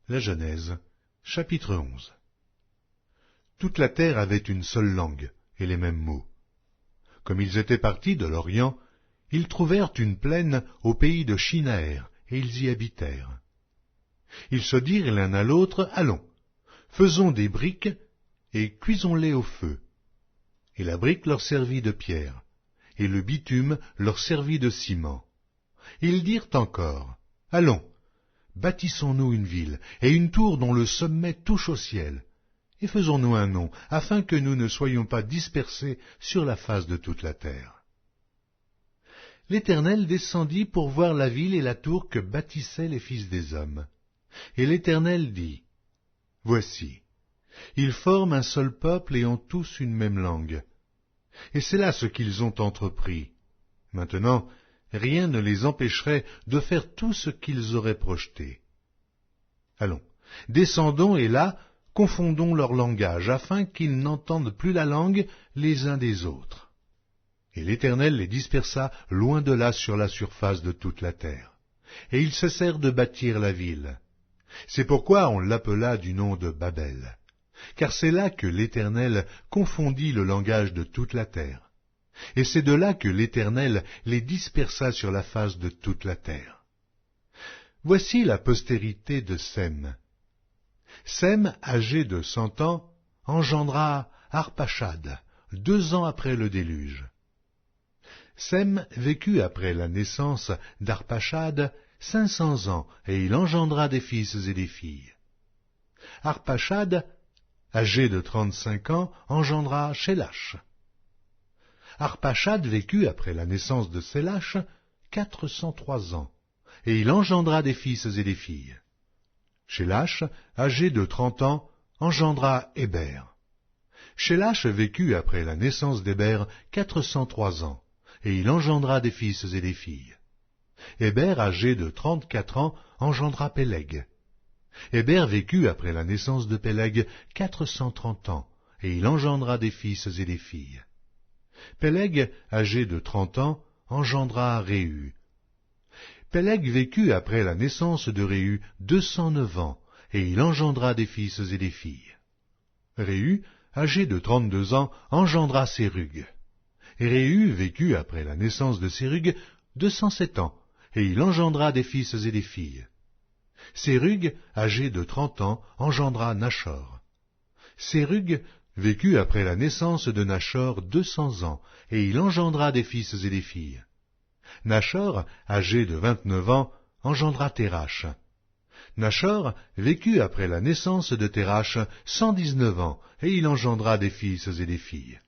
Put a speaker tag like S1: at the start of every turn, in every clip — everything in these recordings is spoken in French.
S1: La Genèse, chapitre 11. Toute la terre avait une seule langue et les mêmes mots. Comme ils étaient partis de l'Orient, ils trouvèrent une plaine au pays de Shinaër, et ils y habitèrent. Ils se dirent l'un à l'autre, allons, faisons des briques et cuisons-les au feu. Et la brique leur servit de pierre, et le bitume leur servit de ciment. Ils dirent encore, allons, bâtissons-nous une ville, et une tour dont le sommet touche au ciel, et faisons-nous un nom, afin que nous ne soyons pas dispersés sur la face de toute la terre. L'Éternel descendit pour voir la ville et la tour que bâtissaient les fils des hommes. Et l'Éternel dit, voici, ils forment un seul peuple et ont tous une même langue. Et c'est là ce qu'ils ont entrepris. Maintenant, rien ne les empêcherait de faire tout ce qu'ils auraient projeté. Allons, descendons et là, confondons leur langage, afin qu'ils n'entendent plus la langue les uns des autres. Et l'Éternel les dispersa loin de là sur la surface de toute la terre. Et ils cessèrent de bâtir la ville. C'est pourquoi on l'appela du nom de Babel, car c'est là que l'Éternel confondit le langage de toute la terre. Et c'est de là que l'Éternel les dispersa sur la face de toute la terre. Voici la postérité de Sem. Sem, âgé de 100 ans, engendra Arpachad, 2 ans après le déluge. Sem vécut après la naissance d'Arpachad 500 ans, et il engendra des fils et des filles. Arpachad, âgé de 35 ans, engendra Shélach. Arpachad vécut après la naissance de Shélach 403 ans, et il engendra des fils et des filles. Shélach, âgé de 30 ans, engendra Héber. Shélach vécut après la naissance d'Héber 403 ans, et il engendra des fils et des filles. Héber, âgé de 34 ans, engendra Péleg. Héber vécut après la naissance de Péleg 430 ans, et il engendra des fils et des filles. Péleg, âgé de 30 ans, engendra Réu. Péleg vécut après la naissance de Réu 209 ans, et il engendra des fils et des filles. Réu, âgé de 32 ans, engendra Sérug. Et Réu vécut après la naissance de Sérug 207 ans, et il engendra des fils et des filles. Sérug, âgé de 30 ans, engendra Nachor. Sérug vécut après la naissance de Nachor 200 ans, et il engendra des fils et des filles. Nachor, âgé de 29 ans, engendra Térach. Nachor vécut après la naissance de Térach 119 ans, et il engendra des fils et des filles.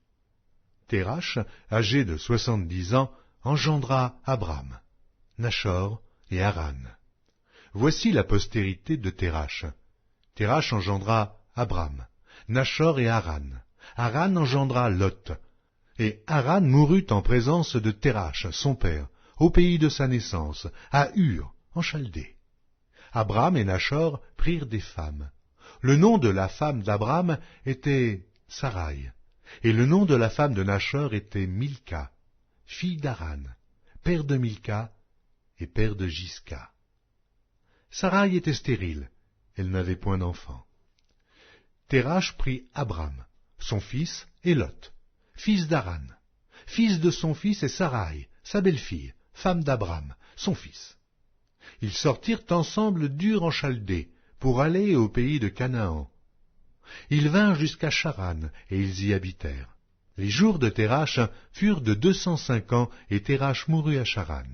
S1: Térach, âgé de 70 ans, engendra Abram, Nachor et Haran. Voici la postérité de Térach. Térach engendra Abram, Nachor et Haran. Haran engendra Lot. Et Haran mourut en présence de Térach, son père, au pays de sa naissance, à Ur, en Chaldée. Abram et Nachor prirent des femmes. Le nom de la femme d'Abram était Sarai, et le nom de la femme de Nachor était Milka, fille d'Haran, père de Milka et père de Jisca. Sarai était stérile, elle n'avait point d'enfant. Térach prit Abram, son fils, et Lot, fils d'Haran, fils de son fils, et Sarai, sa belle-fille, femme d'Abram, son fils. Ils sortirent ensemble d'Ur en Chaldée, pour aller au pays de Canaan. Ils vinrent jusqu'à Charan, et ils y habitèrent. Les jours de Térach furent de 205 ans, et Térach mourut à Charan.